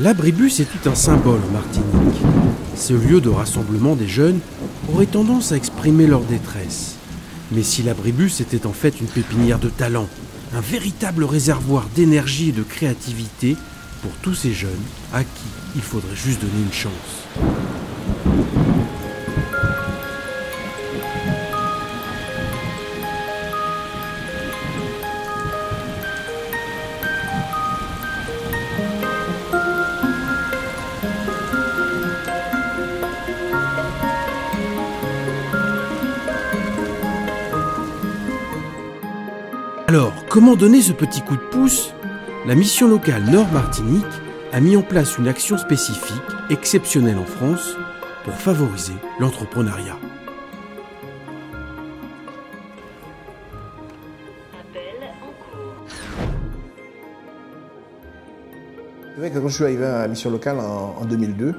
L'abribus est tout un symbole en Martinique. Ce lieu de rassemblement des jeunes aurait tendance à exprimer leur détresse. Mais si l'abribus était en fait une pépinière de talent, un véritable réservoir d'énergie et de créativité pour tous ces jeunes à qui il faudrait juste donner une chance. Alors, comment donner ce petit coup de pouce ? La mission locale Nord Martinique a mis en place une action spécifique, exceptionnelle en France, pour favoriser l'entrepreneuriat. C'est vrai que quand je suis arrivé à la mission locale en 2002,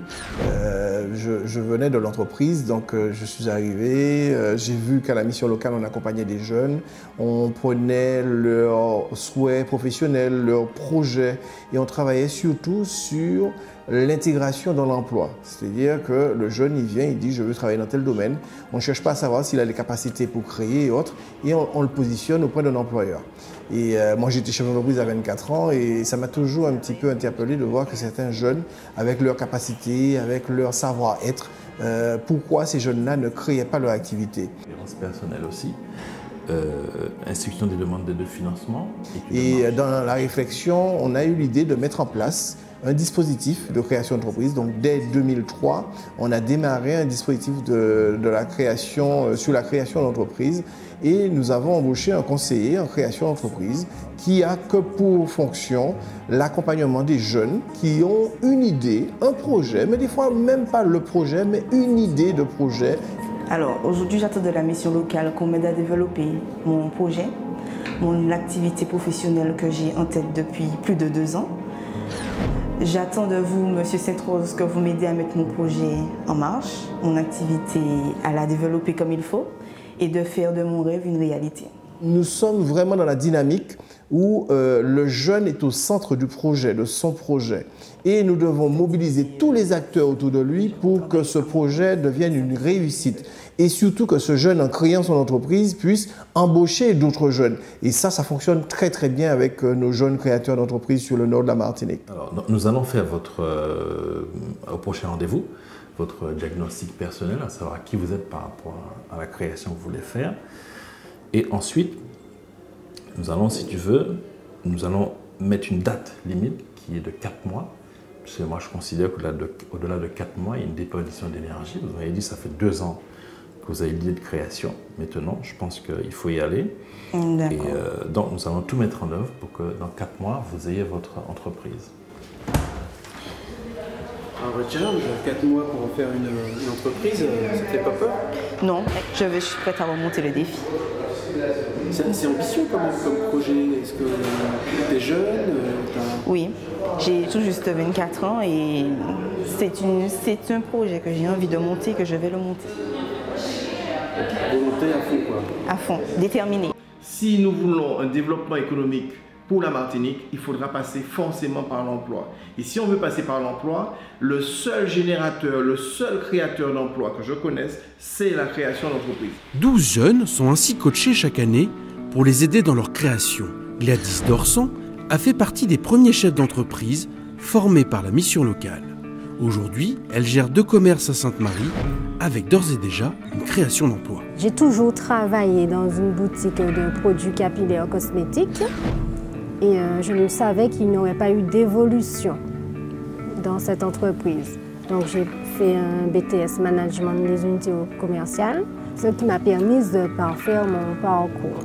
je venais de l'entreprise, donc je suis arrivé, j'ai vu qu'à la mission locale on accompagnait des jeunes, on prenait leurs souhaits professionnels, leurs projets et on travaillait surtout sur l'intégration dans l'emploi. C'est-à-dire que le jeune, il vient, il dit « je veux travailler dans tel domaine ». On ne cherche pas à savoir s'il a les capacités pour créer et autres, et on le positionne auprès d'un employeur. Et moi, j'étais chef d'entreprise à 24 ans et ça m'a toujours un petit peu interpellé de voir que certains jeunes, avec leurs capacités, avec leur savoir-être, pourquoi ces jeunes-là ne créaient pas leur activité. Expérience personnelle aussi. Instruction des demandes de financement. Et dans la réflexion, on a eu l'idée de mettre en place un dispositif de création d'entreprise. Donc dès 2003, on a démarré un dispositif de la création, sur la création d'entreprise et nous avons embauché un conseiller en création d'entreprise qui a que pour fonction l'accompagnement des jeunes qui ont une idée, un projet, mais des fois même pas le projet, mais une idée de projet. Alors aujourd'hui, j'attends de la mission locale qu'on m'aide à développer mon projet, mon activité professionnelle que j'ai en tête depuis plus de 2 ans. J'attends de vous, Monsieur Sainte-Rose, que vous m'aidez à mettre mon projet en marche, mon activité à la développer comme il faut et de faire de mon rêve une réalité. Nous sommes vraiment dans la dynamique où le jeune est au centre du projet, de son projet. Et nous devons mobiliser tous les acteurs autour de lui pour que ce projet devienne une réussite. Et surtout que ce jeune, en créant son entreprise, puisse embaucher d'autres jeunes. Et ça fonctionne très très bien avec nos jeunes créateurs d'entreprises sur le nord de la Martinique. Alors, nous allons faire au prochain rendez-vous, votre diagnostic personnel, à savoir qui vous êtes par rapport à la création que vous voulez faire. Et ensuite, nous allons, si tu veux, nous allons mettre une date limite qui est de 4 mois. Parce que moi, je considère qu'au-delà de 4 mois, il y a une déperdition d'énergie. Vous m'avez dit que ça fait 2 ans que vous avez l'idée de création. Maintenant, je pense qu'il faut y aller. Et donc, nous allons tout mettre en œuvre pour que dans 4 mois, vous ayez votre entreprise. Un challenge, 4 mois pour en faire une entreprise, ça ne fait pas peur? Non, je suis prête à remonter le défi. C'est ambitieux comme projet. Est-ce que tu es jeune? Oui, j'ai tout juste 24 ans et c'est un projet que j'ai envie de monter, que je vais le monter. Volonté à fond, quoi. À fond, déterminé. Si nous voulons un développement économique pour la Martinique, il faudra passer forcément par l'emploi. Et si on veut passer par l'emploi, le seul générateur, le seul créateur d'emploi que je connaisse, c'est la création d'entreprise. 12 jeunes sont ainsi coachés chaque année pour les aider dans leur création. Gladys Dorsan a fait partie des premiers chefs d'entreprise formés par la mission locale. Aujourd'hui, elle gère 2 commerces à Sainte-Marie avec d'ores et déjà une création d'emploi. J'ai toujours travaillé dans une boutique de produits capillaires cosmétiques et je ne savais qu'il n'y aurait pas eu d'évolution dans cette entreprise. Donc j'ai fait un BTS Management des unités commerciales, ce qui m'a permis de parfaire mon parcours.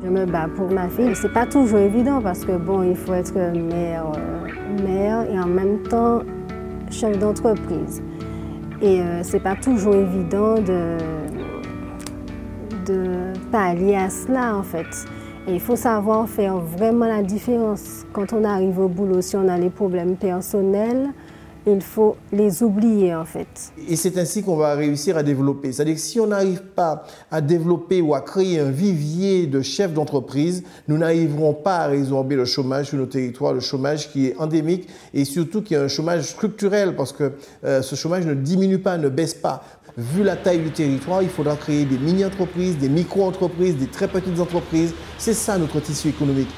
Je me bats pour ma fille. C'est pas toujours évident parce que bon, il faut être mère et en même temps chef d'entreprise. Et c'est pas toujours évident de pallier à cela en fait. Et il faut savoir faire vraiment la différence quand on arrive au boulot, si on a les problèmes personnels, il faut les oublier en fait. Et c'est ainsi qu'on va réussir à développer. C'est-à-dire que si on n'arrive pas à développer ou à créer un vivier de chefs d'entreprise, nous n'arriverons pas à résorber le chômage sur nos territoires, le chômage qui est endémique et surtout qui est un chômage structurel parce que ce chômage ne diminue pas, ne baisse pas. Vu la taille du territoire, il faudra créer des mini-entreprises, des micro-entreprises, des très petites entreprises. C'est ça notre tissu économique.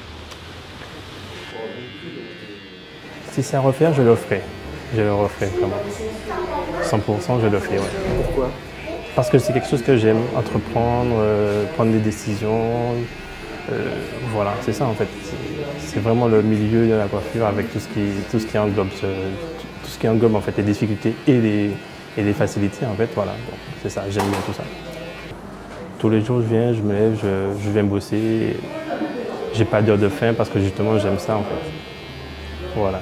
Si c'est à refaire, je le ferai. Je le referai vraiment. 100%, je le ferai, ouais. Pourquoi? Parce que c'est quelque chose que j'aime, entreprendre, prendre des décisions. Voilà, c'est ça en fait. C'est vraiment le milieu de la coiffure avec tout ce qui englobe en fait les difficultés et les facilités en fait. Voilà, c'est ça, j'aime bien tout ça. Tous les jours, je viens, je me lève, je viens bosser. J'ai pas d'heure de faim parce que justement, j'aime ça en fait. Voilà.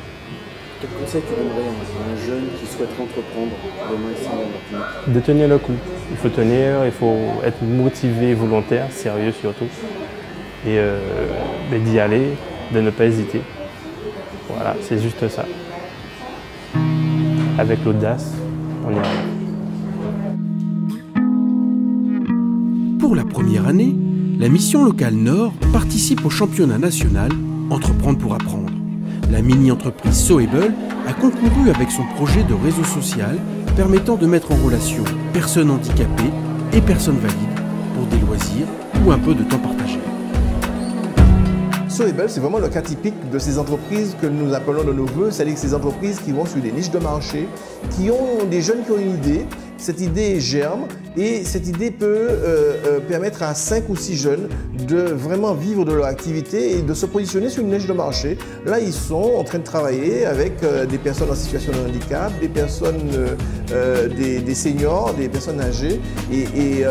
Quel conseil tu donnerais à un jeune qui souhaiterait entreprendre demain ici en Martinique? De tenir le coup. Il faut tenir, il faut être motivé, volontaire, sérieux surtout. Et d'y aller, de ne pas hésiter. Voilà, c'est juste ça. Avec l'audace, on y arrive. Pour la première année, la mission locale Nord participe au championnat national Entreprendre pour apprendre. La mini-entreprise Soable a concouru avec son projet de réseau social permettant de mettre en relation personnes handicapées et personnes valides pour des loisirs ou un peu de temps partagé. Soable, c'est vraiment le cas typique de ces entreprises que nous appelons de nos voeux, c'est-à-dire ces entreprises qui vont sur des niches de marché, qui ont des jeunes qui ont une idée, cette idée germe et cette idée peut permettre à 5 ou 6 jeunes de vraiment vivre de leur activité et de se positionner sur une niche de marché. Là, ils sont en train de travailler avec des personnes en situation de handicap, des personnes, des seniors, des personnes âgées et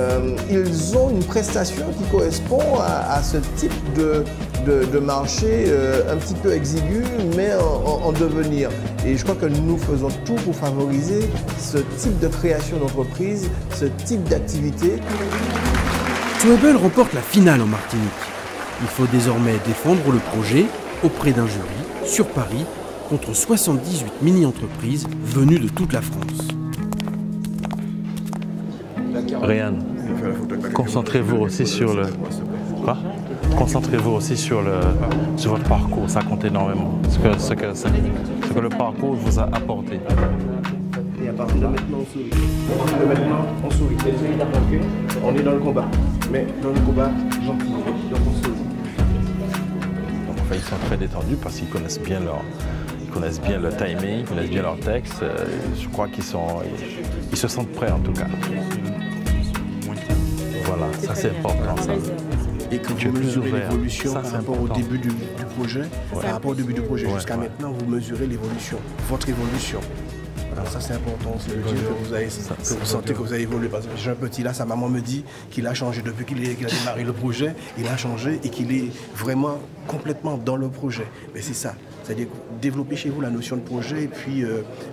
ils ont une prestation qui correspond à ce type de marché un petit peu exigu mais en devenir. Et je crois que nous faisons tout pour favoriser ce type de création d'entreprise, ce type d'activité. Soable remporte la finale en Martinique. Il faut désormais défendre le projet auprès d'un jury sur Paris contre 78 mini-entreprises venues de toute la France. Ryan, concentrez-vous aussi sur le... Quoi? Concentrez-vous aussi sur votre parcours, ça compte énormément. Ce que le parcours vous a apporté. Et à partir de maintenant, on sourit. À partir de maintenant, on sourit. On est dans le combat. Mais dans le combat, gentil. Donc on sourit. Donc, enfin, ils sont très détendus parce qu'ils connaissent bien le timing, ils connaissent bien leur texte. Je crois qu'ils se sentent prêts en tout cas. Voilà, ça c'est important. Ça. Et que vous mesurez l'évolution par rapport au début du projet, par rapport au début du projet jusqu'à maintenant, vous mesurez l'évolution, votre évolution. Alors ça c'est important aussi de dire que vous sentez que vous avez évolué. Parce que j'ai un petit là, sa maman me dit qu'il a changé depuis qu'il a démarré le projet, il a changé et qu'il est vraiment complètement dans le projet. Mais c'est ça, c'est-à-dire développer chez vous la notion de projet et puis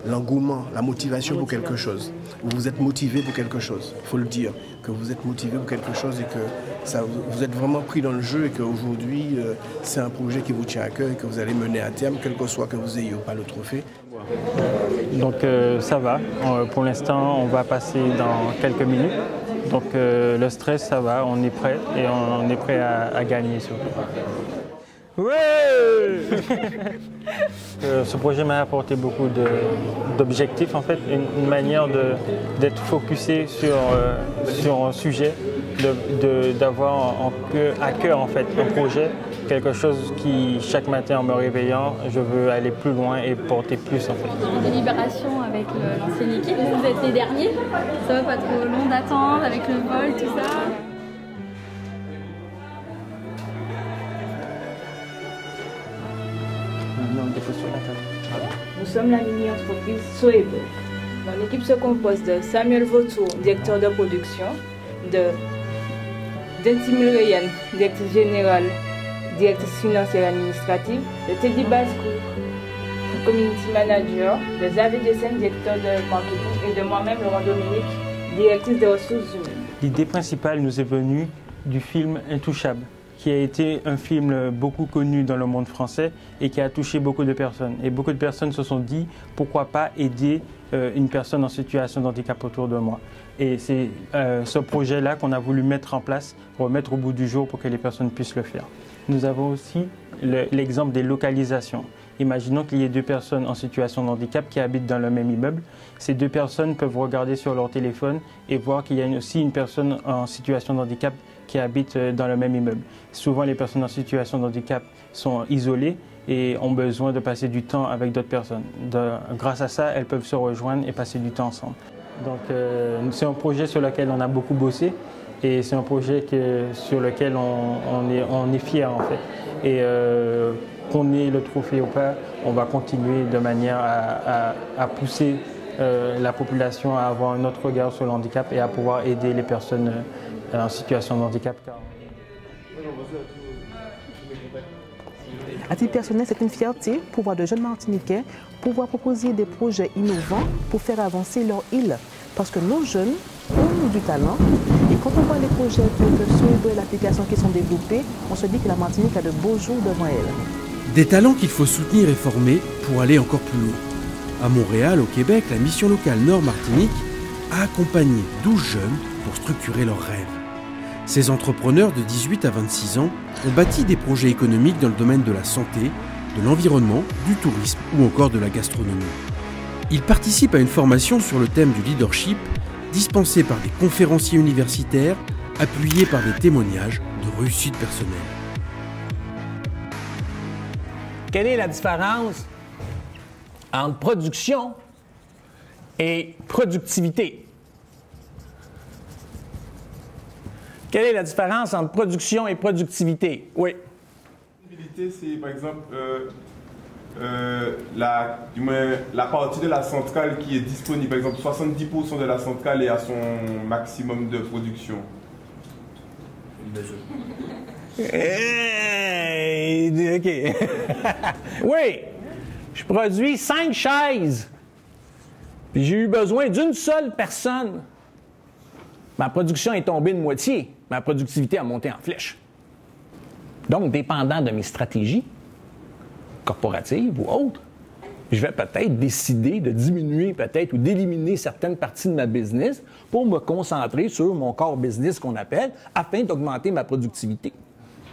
l'engouement, la motivation pour quelque chose. Vous êtes motivé pour quelque chose, il faut le dire, que vous êtes motivé pour quelque chose et que ça, vous êtes vraiment pris dans le jeu et qu'aujourd'hui c'est un projet qui vous tient à cœur et que vous allez mener à terme, quel que soit que vous ayez ou pas le trophée. Donc ça va, pour l'instant on va passer dans quelques minutes, donc le stress ça va, on est prêt et on est prêt à gagner surtout. Ouais. Ce projet m'a apporté beaucoup d'objectifs en fait, une manière d'être focusé sur un sujet, d'avoir à cœur en fait un projet, quelque chose qui chaque matin en me réveillant, je veux aller plus loin et porter plus en fait. Délibération avec l'ancienne équipe, vous êtes les derniers, ça va pas trop long d'attendre avec le vol, tout ça. Nous sommes la mini-entreprise Soable. Mon équipe se compose de Samuel Vautour, directeur de production, de Dentimil Ryan, directrice générale, directrice financière et administrative, de Teddy Bascou, community manager, de Xavier Dessen, directeur de marketing, et de moi-même, Laurent Dominique, directrice des ressources humaines. L'idée principale nous est venue du film Intouchable, qui a été un film beaucoup connu dans le monde français et qui a touché beaucoup de personnes. Et beaucoup de personnes se sont dit, pourquoi pas aider une personne en situation de handicap autour de moi. Et c'est ce projet-là qu'on a voulu mettre en place, remettre au bout du jour pour que les personnes puissent le faire. Nous avons aussi l'exemple des localisations. Imaginons qu'il y ait deux personnes en situation de handicap qui habitent dans le même immeuble. Ces deux personnes peuvent regarder sur leur téléphone et voir qu'il y a aussi une personne en situation de handicap qui habite dans le même immeuble. Souvent, les personnes en situation de handicap sont isolées et ont besoin de passer du temps avec d'autres personnes. Grâce à ça, elles peuvent se rejoindre et passer du temps ensemble. Donc, c'est un projet sur lequel on a beaucoup bossé et c'est un projet sur lequel on est fiers en fait. Et qu'on ait le trophée ou pas, on va continuer de manière à pousser la population à avoir un autre regard sur le handicap et à pouvoir aider les personnes en situation de handicap. À titre personnel, c'est une fierté pour voir de jeunes Martiniquais pouvoir proposer des projets innovants pour faire avancer leur île. Parce que nos jeunes ont du talent et quand on voit les projets de l'application qui sont développés, on se dit que la Martinique a de beaux jours devant elle. Des talents qu'il faut soutenir et former pour aller encore plus loin. À Montréal, au Québec, la mission locale Nord Martinique a accompagné 12 jeunes pour structurer leurs rêves. Ces entrepreneurs de 18 à 26 ans ont bâti des projets économiques dans le domaine de la santé, de l'environnement, du tourisme ou encore de la gastronomie. Ils participent à une formation sur le thème du leadership, dispensée par des conférenciers universitaires, appuyés par des témoignages de réussite personnelle. Quelle est la différence entre production et productivité? Quelle est la différence entre production et productivité? Oui. C'est par exemple la partie de la centrale qui est disponible. Par exemple, 70% de la centrale est à son maximum de production. OK. Oui, je produis 5 chaises. Puis j'ai eu besoin d'une seule personne. Ma production est tombée de moitié. Ma productivité a monté en flèche. Donc, dépendant de mes stratégies corporatives ou autres, je vais peut-être décider de diminuer peut-être ou d'éliminer certaines parties de ma business pour me concentrer sur mon core business qu'on appelle, afin d'augmenter ma productivité.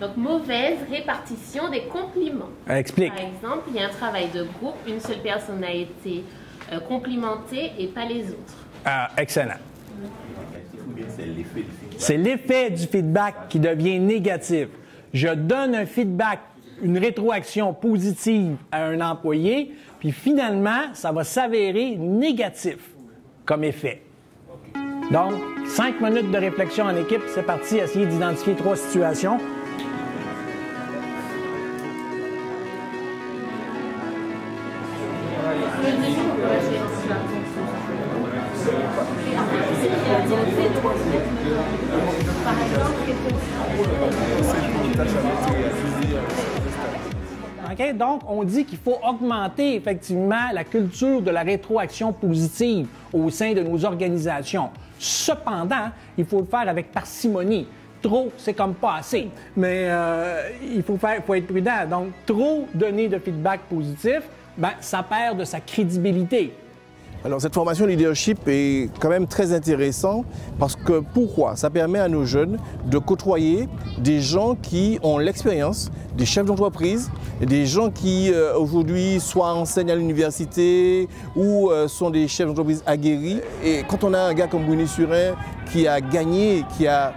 Donc, mauvaise répartition des compliments. Explique. Par exemple, il y a un travail de groupe, une seule personne a été complimentée et pas les autres. Excellent. C'est l'effet du feedback qui devient négatif. Je donne un feedback, une rétroaction positive à un employé, puis finalement, ça va s'avérer négatif comme effet. Donc, 5 minutes de réflexion en équipe, c'est parti, essayer d'identifier 3 situations. Okay? Donc, on dit qu'il faut augmenter effectivement la culture de la rétroaction positive au sein de nos organisations. Cependant, il faut le faire avec parcimonie. Trop, c'est comme pas assez. Mais il faut être prudent. Donc, trop donner de feedback positif, ça perd de sa crédibilité. Alors cette formation leadership est quand même très intéressante parce que pourquoi? Ça permet à nos jeunes de côtoyer des gens qui ont l'expérience, des chefs d'entreprise, des gens qui aujourd'hui soit enseignent à l'université ou sont des chefs d'entreprise aguerris. Et quand on a un gars comme Bruni Surin qui a gagné, qui a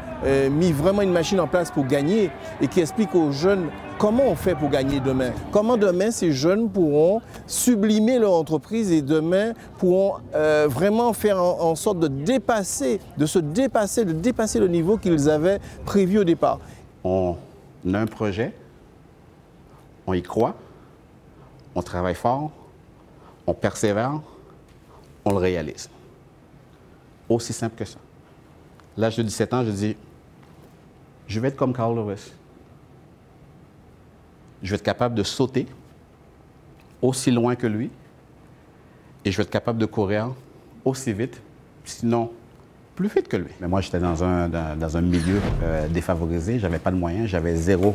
mis vraiment une machine en place pour gagner et qui explique aux jeunes comment on fait pour gagner demain? Comment demain ces jeunes pourront sublimer leur entreprise et demain pourront vraiment faire en sorte de dépasser le niveau qu'ils avaient prévu au départ? On a un projet, on y croit, on travaille fort, on persévère, on le réalise. Aussi simple que ça. À l'âge de 17 ans, je dis, je vais être comme Carl Lewis. Je vais être capable de sauter aussi loin que lui et je vais être capable de courir aussi vite, sinon plus vite que lui. Mais moi, j'étais dans un milieu défavorisé. Je n'avais pas de moyens. J'avais $0.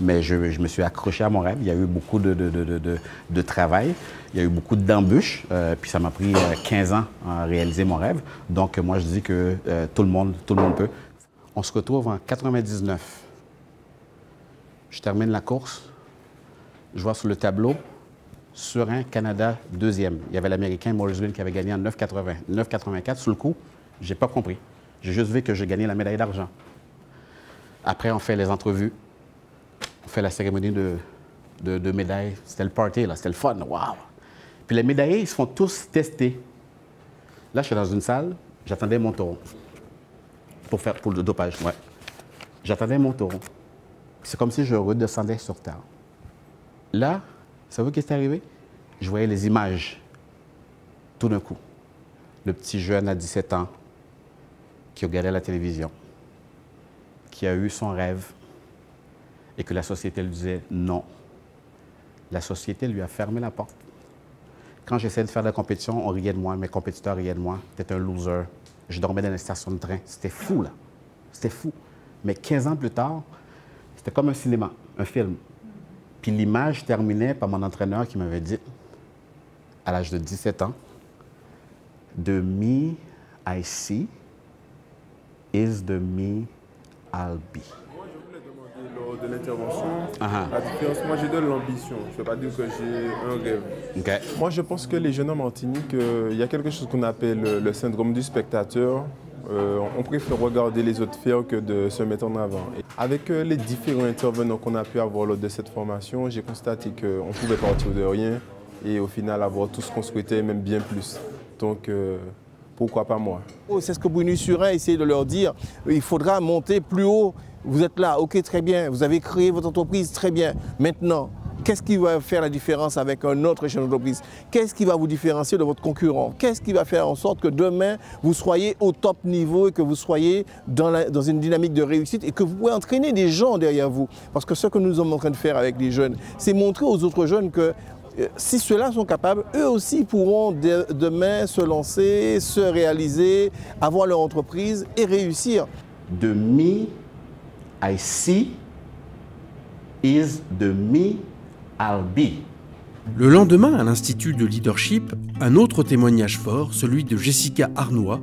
Mais je me suis accroché à mon rêve. Il y a eu beaucoup de travail. Il y a eu beaucoup d'embûches. Puis ça m'a pris 15 ans à réaliser mon rêve. Donc, moi, je dis que tout le monde peut. On se retrouve en 99. Je termine la course. Je vois sur le tableau Surin, Canada, 2e. Il y avait l'Américain Morrisville qui avait gagné en 9,80. 9,84 sur le coup. J'ai pas compris. J'ai juste vu que j'ai gagné la médaille d'argent. Après, on fait les entrevues. On fait la cérémonie de médailles. C'était le party, là. C'était le fun. Wow! Puis les médaillés, ils se font tous tester. Là, je suis dans une salle. J'attendais mon taureau. Pour le dopage, ouais. J'attendais mon taureau. C'est comme si je redescendais sur terre. Là, savez-vous qu'est-ce qui est arrivé? Je voyais les images, tout d'un coup. Le petit jeune à 17 ans qui regardait la télévision, qui a eu son rêve et que la société lui disait non. La société lui a fermé la porte. Quand j'essayais de faire de la compétition, on riait de moi, mes compétiteurs riaient de moi. T'étais un loser. Je dormais dans les stations de train. C'était fou, là. C'était fou. Mais 15 ans plus tard, c'était comme un cinéma, un film. Puis l'image terminait par mon entraîneur qui m'avait dit, à l'âge de 17 ans, "The me I see is the me I'll be." Moi, je voulais demander lors de l'intervention, la différence. Moi, j'ai de l'ambition. Je ne veux pas dire que j'ai un rêve. Okay. Moi, je pense que les jeunes en Martinique, il y a quelque chose qu'on appelle le syndrome du spectateur. On préfère regarder les autres faire que de se mettre en avant. Et avec les différents intervenants qu'on a pu avoir lors de cette formation, j'ai constaté qu'on pouvait partir de rien et au final avoir tout ce qu'on souhaitait, même bien plus. Donc, pourquoi pas moi? C'est ce que Bruno Surin essayait de leur dire. Il faudra monter plus haut. Vous êtes là, ok, très bien. Vous avez créé votre entreprise, très bien. Maintenant, qu'est-ce qui va faire la différence avec un autre chef d'entreprise? Qu'est-ce qui va vous différencier de votre concurrent? Qu'est-ce qui va faire en sorte que demain, vous soyez au top niveau et que vous soyez dans une dynamique de réussite et que vous pouvez entraîner des gens derrière vous? Parce que ce que nous sommes en train de faire avec les jeunes, c'est montrer aux autres jeunes que si ceux-là sont capables, eux aussi pourront demain se lancer, se réaliser, avoir leur entreprise et réussir. "The me I see is the me I'll be." Le lendemain, à l'Institut de Leadership, un autre témoignage fort, celui de Jessica Arnois,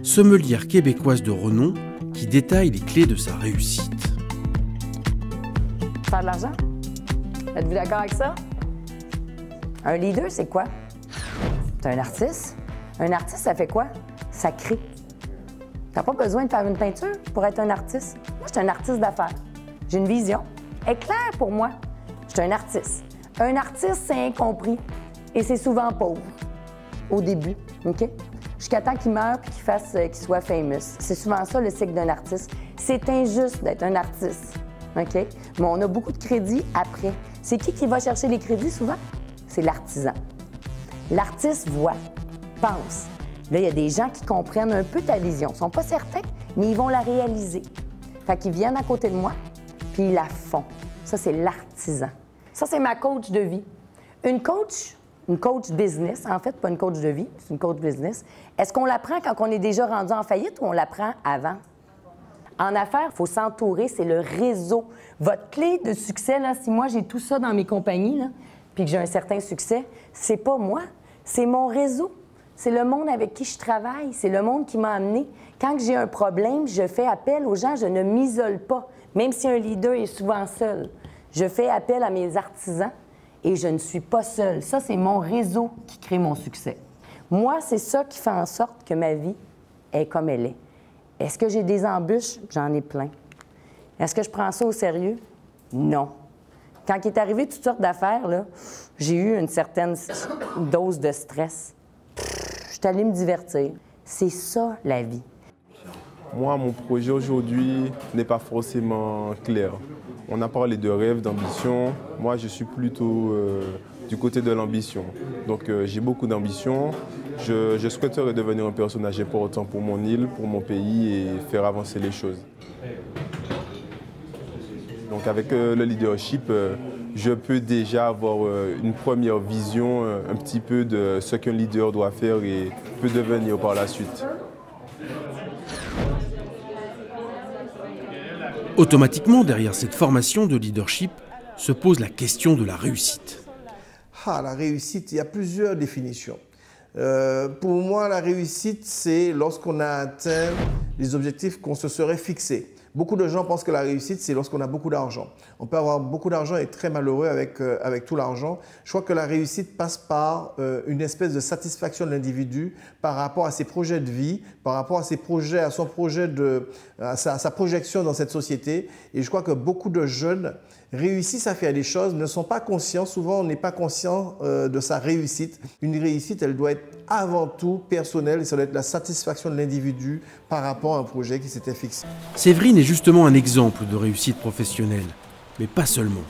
sommelière québécoise de renom, qui détaille les clés de sa réussite. Faire de l'argent? Êtes-vous d'accord avec ça? Un leader, c'est quoi? C'est un artiste. Un artiste, ça fait quoi? Ça crée. T'as pas besoin de faire une peinture pour être un artiste. Moi, je suis un artiste d'affaires. J'ai une vision. Elle est claire pour moi. Je suis un artiste. Un artiste, c'est incompris. Et c'est souvent pauvre. Au début, OK? Jusqu'à temps qu'il meure et qu'il soit famous. C'est souvent ça, le cycle d'un artiste. C'est injuste d'être un artiste. OK? Mais on a beaucoup de crédits après. C'est qui va chercher les crédits souvent? C'est l'artisan. L'artiste voit, pense. Là, il y a des gens qui comprennent un peu ta vision. Ils ne sont pas certains, mais ils vont la réaliser. Fait qu'ils viennent à côté de moi, puis ils la font. Ça, c'est l'artisan. Ça, c'est ma coach de vie. Une coach business, en fait, pas une coach de vie, c'est une coach business. Est-ce qu'on l'apprend quand on est déjà rendu en faillite ou on l'apprend avant? En affaires, il faut s'entourer, c'est le réseau. Votre clé de succès, là, si moi j'ai tout ça dans mes compagnies, là, puis que j'ai un certain succès, c'est pas moi, c'est mon réseau. C'est le monde avec qui je travaille, c'est le monde qui m'a amené. Quand j'ai un problème, je fais appel aux gens, je ne m'isole pas, même si un leader est souvent seul. Je fais appel à mes artisans et je ne suis pas seule. Ça, c'est mon réseau qui crée mon succès. Moi, c'est ça qui fait en sorte que ma vie est comme elle est. Est-ce que j'ai des embûches? J'en ai plein. Est-ce que je prends ça au sérieux? Non. Quand il est arrivé toutes sortes d'affaires, là, j'ai eu une certaine dose de stress. Je suis allée me divertir. C'est ça, la vie. Moi, mon projet aujourd'hui n'est pas forcément clair. On a parlé de rêve, d'ambition. Moi, je suis plutôt du côté de l'ambition. Donc, j'ai beaucoup d'ambition. Je souhaiterais devenir un personnage important pour mon île, pour mon pays et faire avancer les choses. Donc, avec le leadership, je peux déjà avoir une première vision un petit peu de ce qu'un leader doit faire et peut devenir par la suite. Automatiquement, derrière cette formation de leadership, se pose la question de la réussite. La réussite, il y a plusieurs définitions. Pour moi, la réussite, c'est lorsqu'on a atteint les objectifs qu'on se serait fixés. Beaucoup de gens pensent que la réussite, c'est lorsqu'on a beaucoup d'argent. On peut avoir beaucoup d'argent et être très malheureux avec tout l'argent. Je crois que la réussite passe par une espèce de satisfaction de l'individu par rapport à ses projets de vie, par rapport à ses projets, à son projet à sa projection dans cette société. Et je crois que beaucoup de jeunes réussissent à faire des choses, ne sont pas conscients. Souvent, on n'est pas conscient de sa réussite. Une réussite, elle doit être avant tout personnelle et ça doit être la satisfaction de l'individu par rapport à un projet qui s'était fixé. Séverine est justement un exemple de réussite professionnelle, mais pas seulement.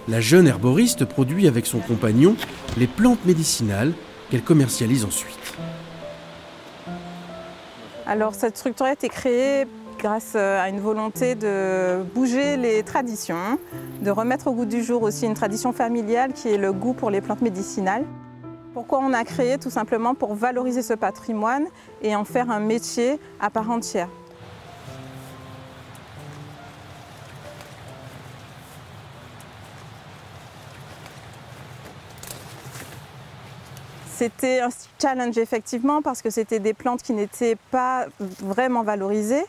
La jeune herboriste produit avec son compagnon les plantes médicinales qu'elle commercialise ensuite. Alors cette structure a été créée grâce à une volonté de bouger les traditions, de remettre au goût du jour aussi une tradition familiale qui est le goût pour les plantes médicinales. Pourquoi on a créé? Tout simplement pour valoriser ce patrimoine et en faire un métier à part entière. C'était un challenge effectivement parce que c'était des plantes qui n'étaient pas vraiment valorisées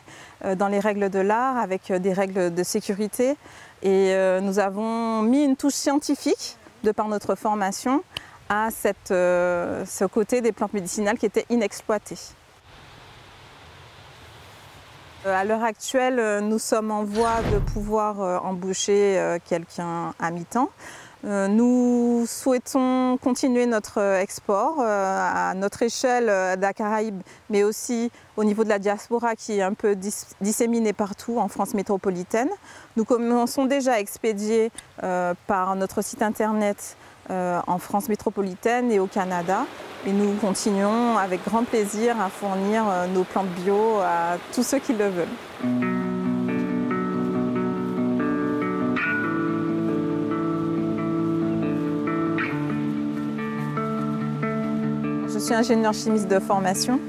dans les règles de l'art avec des règles de sécurité. Et nous avons mis une touche scientifique de par notre formation à ce côté des plantes médicinales qui était inexploité. À l'heure actuelle, nous sommes en voie de pouvoir embaucher quelqu'un à mi-temps. Nous souhaitons continuer notre export à notre échelle de la Caraïbe, mais aussi au niveau de la diaspora qui est un peu disséminée partout en France métropolitaine. Nous commençons déjà à expédier par notre site internet en France métropolitaine et au Canada. Et nous continuons avec grand plaisir à fournir nos plantes bio à tous ceux qui le veulent. Je suis ingénieure chimiste de formation.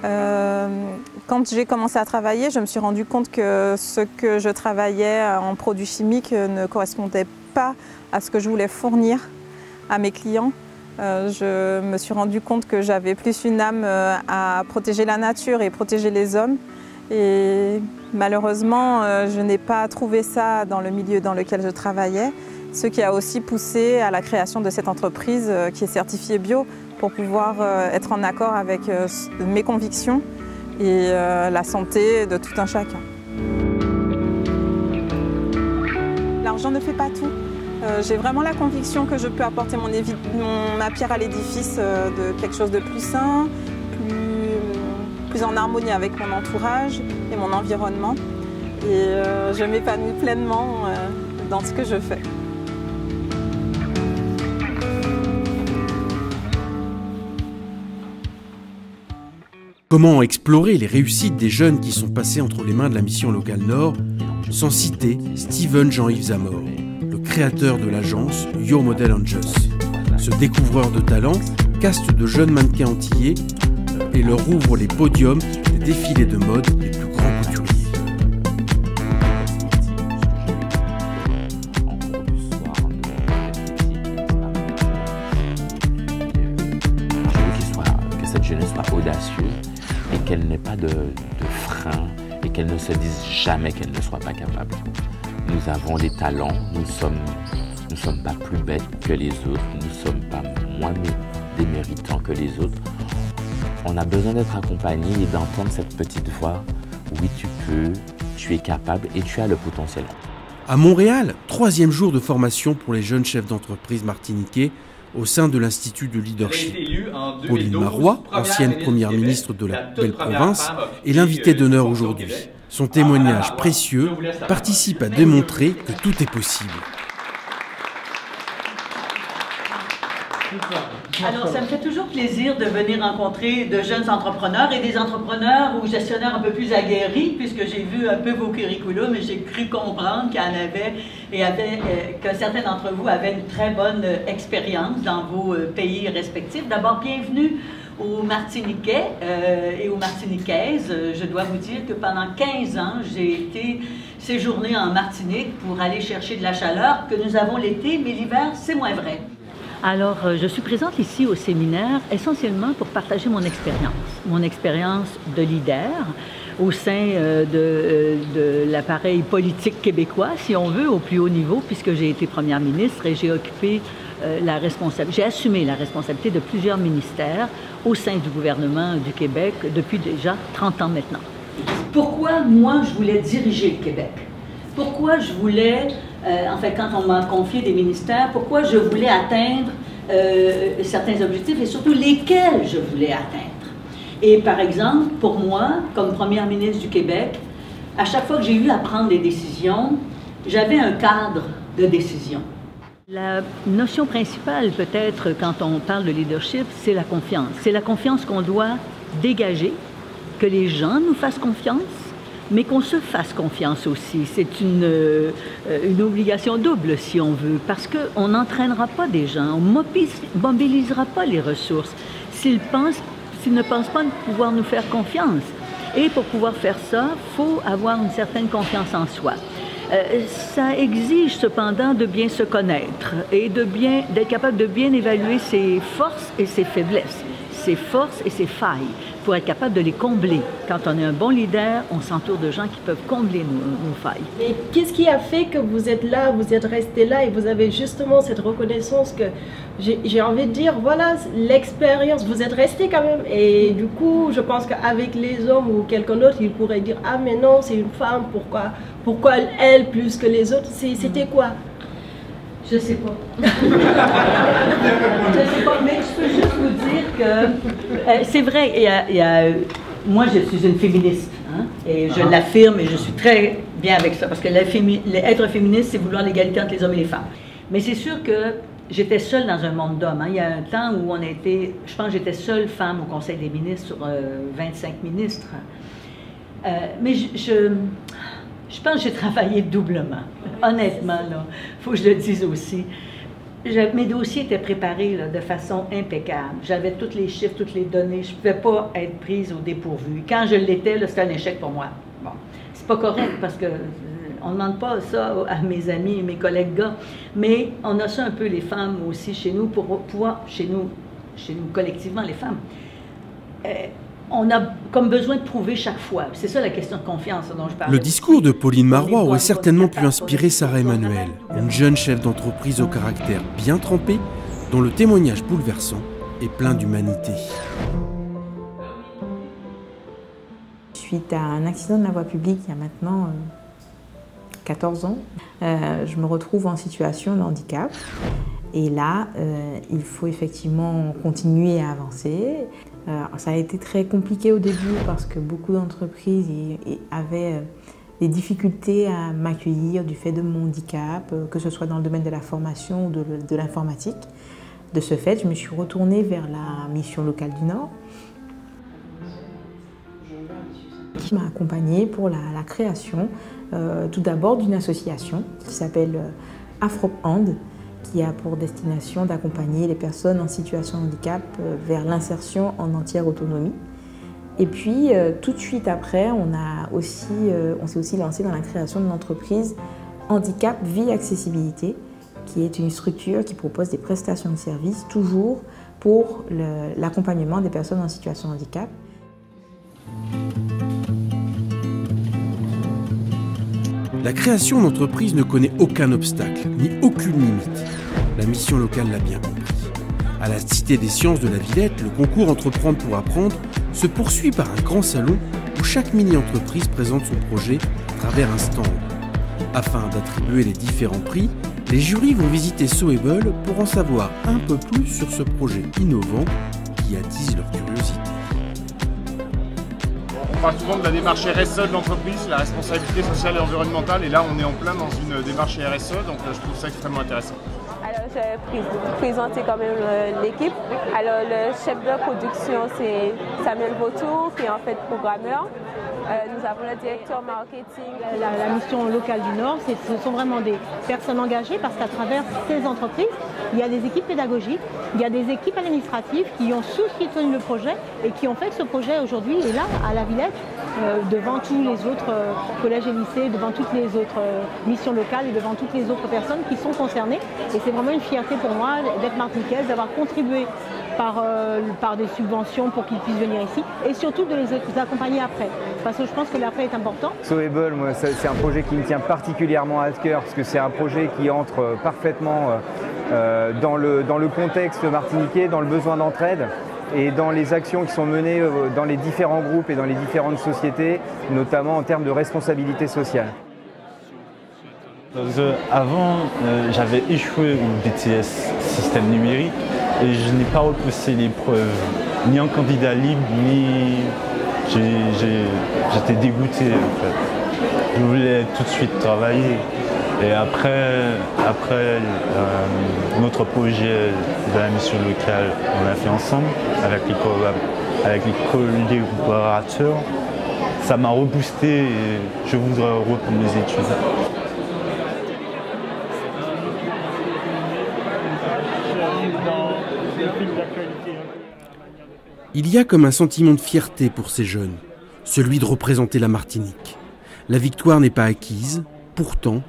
Quand j'ai commencé à travailler, je me suis rendu compte que ce que je travaillais en produits chimiques ne correspondait pas à ce que je voulais fournir à mes clients. Je me suis rendu compte que j'avais plus une âme à protéger la nature et protéger les hommes. Et malheureusement, je n'ai pas trouvé ça dans le milieu dans lequel je travaillais, ce qui a aussi poussé à la création de cette entreprise qui est certifiée bio pour pouvoir être en accord avec mes convictions et la santé de tout un chacun. L'argent ne fait pas tout. J'ai vraiment la conviction que je peux apporter ma pierre à l'édifice de quelque chose de plus sain, plus en harmonie avec mon entourage et mon environnement. Et je m'épanouis pleinement dans ce que je fais. Comment explorer les réussites des jeunes qui sont passés entre les mains de la mission locale Nord, sans citer Steven Jean-Yves Zamor, le créateur de l'agence Your Model Angels. Ce découvreur de talent caste de jeunes mannequins antillais et leur ouvre les podiums des défilés de mode les plus grands couturiers. Que cette jeunesse soit audacieuse et qu'elle n'ait pas de frein et qu'elle ne se dise jamais qu'elle ne soit pas capable. Nous avons des talents, nous ne sommes pas plus bêtes que les autres, nous ne sommes pas moins déméritants que les autres. On a besoin d'être accompagné et d'entendre cette petite voix. Oui, tu peux, tu es capable et tu as le potentiel. À Montréal, 3e jour de formation pour les jeunes chefs d'entreprise martiniquais au sein de l'Institut de leadership. Pauline Marois, ancienne première ministre de la belle province, est l'invitée d'honneur aujourd'hui. Son témoignage précieux participe à démontrer que tout est possible. Alors, ça me fait toujours plaisir de venir rencontrer de jeunes entrepreneurs et des entrepreneurs ou gestionnaires un peu plus aguerris, puisque j'ai vu un peu vos curriculums et j'ai cru comprendre qu'il y en avait que certains d'entre vous avaient une très bonne expérience dans vos pays respectifs. D'abord, bienvenue aux Martiniquais et aux Martiniquaises. Je dois vous dire que pendant 15 ans, j'ai été séjourner en Martinique pour aller chercher de la chaleur que nous avons l'été, mais l'hiver, c'est moins vrai. Alors, je suis présente ici au séminaire essentiellement pour partager mon expérience de leader au sein de l'appareil politique québécois, si on veut, au plus haut niveau, puisque j'ai été première ministre et j'ai occupé j'ai assumé la responsabilité de plusieurs ministères au sein du gouvernement du Québec depuis déjà 30 ans maintenant. Pourquoi moi je voulais diriger le Québec? Pourquoi je voulais, quand on m'a confié des ministères, pourquoi je voulais atteindre certains objectifs et surtout lesquels je voulais atteindre? Et par exemple, pour moi, comme première ministre du Québec, à chaque fois que j'ai eu à prendre des décisions, j'avais un cadre de décision. La notion principale, peut-être, quand on parle de leadership, c'est la confiance. C'est la confiance qu'on doit dégager, que les gens nous fassent confiance, mais qu'on se fasse confiance aussi. C'est une obligation double, si on veut, parce qu'on n'entraînera pas des gens, on ne mobilisera pas les ressources s'ils ne pensent pas pouvoir nous faire confiance. Et pour pouvoir faire ça, il faut avoir une certaine confiance en soi. Ça exige cependant de bien se connaître et d'être capable de bien évaluer ses forces et ses faiblesses, ses forces et ses failles, pour être capable de les combler. Quand on est un bon leader, on s'entoure de gens qui peuvent combler nos failles. Et qu'est-ce qui a fait que vous êtes là, vous êtes resté là et vous avez justement cette reconnaissance que j'ai envie de dire, voilà, l'expérience, vous êtes resté quand même. Et du coup, je pense qu'avec les hommes ou quelqu'un d'autre, ils pourraient dire, ah mais non, c'est une femme, pourquoi elle plus que les autres? C'était quoi? Je sais pas. Je sais pas, mais je peux juste vous dire que c'est vrai, moi je suis une féministe, hein, et je l'affirme et je suis très bien avec ça, parce que être féministe, c'est vouloir l'égalité entre les hommes et les femmes. Mais c'est sûr que j'étais seule dans un monde d'hommes. Hein. Il y a un temps où je pense que j'étais seule femme au Conseil des ministres sur 25 ministres. Mais je pense que j'ai travaillé doublement, honnêtement, là. Il faut que je le dise aussi. Mes dossiers étaient préparés là, de façon impeccable. J'avais tous les chiffres, toutes les données. Je ne pouvais pas être prise au dépourvu. Quand je l'étais, c'était un échec pour moi. Bon, c'est pas correct parce que on ne demande pas ça à mes amis et mes collègues gars, mais on a ça un peu les femmes aussi chez nous, pour pouvoir, chez nous collectivement les femmes. On a comme besoin de prouver chaque fois. C'est ça la question de confiance dont je parle. Le discours de Pauline Marois aurait certainement pu inspirer Sarah Emmanuel, une jeune chef d'entreprise au caractère bien trempé, dont le témoignage bouleversant est plein d'humanité. Suite à un accident de la voie publique il y a maintenant 14 ans, je me retrouve en situation de handicap. Et là, il faut effectivement continuer à avancer. Ça a été très compliqué au début parce que beaucoup d'entreprises avaient des difficultés à m'accueillir du fait de mon handicap, que ce soit dans le domaine de la formation ou de l'informatique. De ce fait, je me suis retournée vers la mission locale du Nord, qui m'a accompagnée pour la création tout d'abord d'une association qui s'appelle AfroHand, qui a pour destination d'accompagner les personnes en situation de handicap vers l'insertion en entière autonomie. Et puis, tout de suite après, on s'est aussi lancé dans la création de l'entreprise Handicap Vie Accessibilité, qui est une structure qui propose des prestations de services, toujours pour l'accompagnement des personnes en situation de handicap. La création d'entreprise ne connaît aucun obstacle, ni aucune limite. La mission locale l'a bien compris. À la Cité des Sciences de la Villette, le concours Entreprendre pour apprendre se poursuit par un grand salon où chaque mini-entreprise présente son projet à travers un stand. Afin d'attribuer les différents prix, les jurys vont visiter Soable pour en savoir un peu plus sur ce projet innovant qui attise leur curiosité. On parle souvent de la démarche RSE de l'entreprise, la responsabilité sociale et environnementale, et là on est en plein dans une démarche RSE, donc je trouve ça extrêmement intéressant. Alors je vais présenter quand même l'équipe. Alors le chef de production c'est Samuel Vautour qui est en fait programmeur. Nous avons le directeur marketing. La mission locale du Nord, ce sont vraiment des personnes engagées parce qu'à travers ces entreprises, il y a des équipes pédagogiques, il y a des équipes administratives qui ont soutenu le projet et qui ont fait que ce projet aujourd'hui est là, à la Villette, devant tous les autres collèges et lycées, devant toutes les autres missions locales et devant toutes les autres personnes qui sont concernées. Et c'est vraiment une fierté pour moi d'être martiniquaise, d'avoir contribué par des subventions pour qu'ils puissent venir ici et surtout de les accompagner après. Parce que je pense que l'après est important. Soable, c'est un projet qui me tient particulièrement à cœur parce que c'est un projet qui entre parfaitement dans le contexte martiniquais, dans le besoin d'entraide et dans les actions qui sont menées dans les différents groupes et dans les différentes sociétés, notamment en termes de responsabilité sociale. Avant, j'avais échoué au BTS système numérique et je n'ai pas repoussé l'épreuve, ni en candidat libre, ni j'étais dégoûté en fait. Je voulais tout de suite travailler. Et après notre projet de la mission locale, on l'a fait ensemble avec les collaborateurs. Ça m'a reboosté et je voudrais reprendre mes études. Il y a comme un sentiment de fierté pour ces jeunes, celui de représenter la Martinique. La victoire n'est pas acquise, pourtant,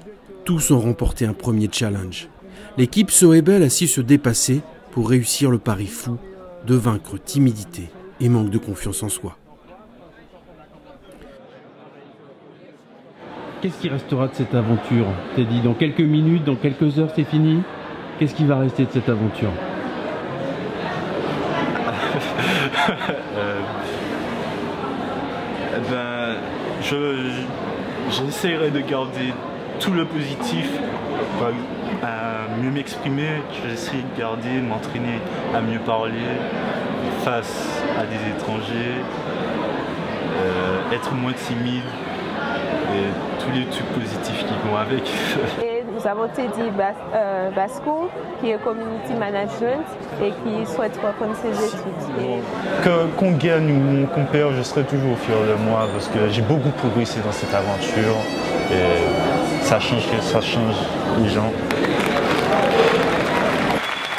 tous ont remporté un premier challenge. L'équipe Soable a su se dépasser pour réussir le pari fou de vaincre timidité et manque de confiance en soi. Qu'est-ce qui restera de cette aventure? T'as dit dans quelques minutes, dans quelques heures, c'est fini. Qu'est-ce qui va rester de cette aventure? J'essaierai de garder tout le positif, à mieux m'exprimer, j'essaie de garder, m'entraîner à mieux parler face à des étrangers, être moins timide et tous les trucs positifs qui vont avec. Et nous avons Teddy Basco, qui est Community Management et qui souhaite reprendre ses études. Qu'on gagne ou qu'on perd, je serai toujours fier de moi parce que j'ai beaucoup progressé dans cette aventure et ça change les gens.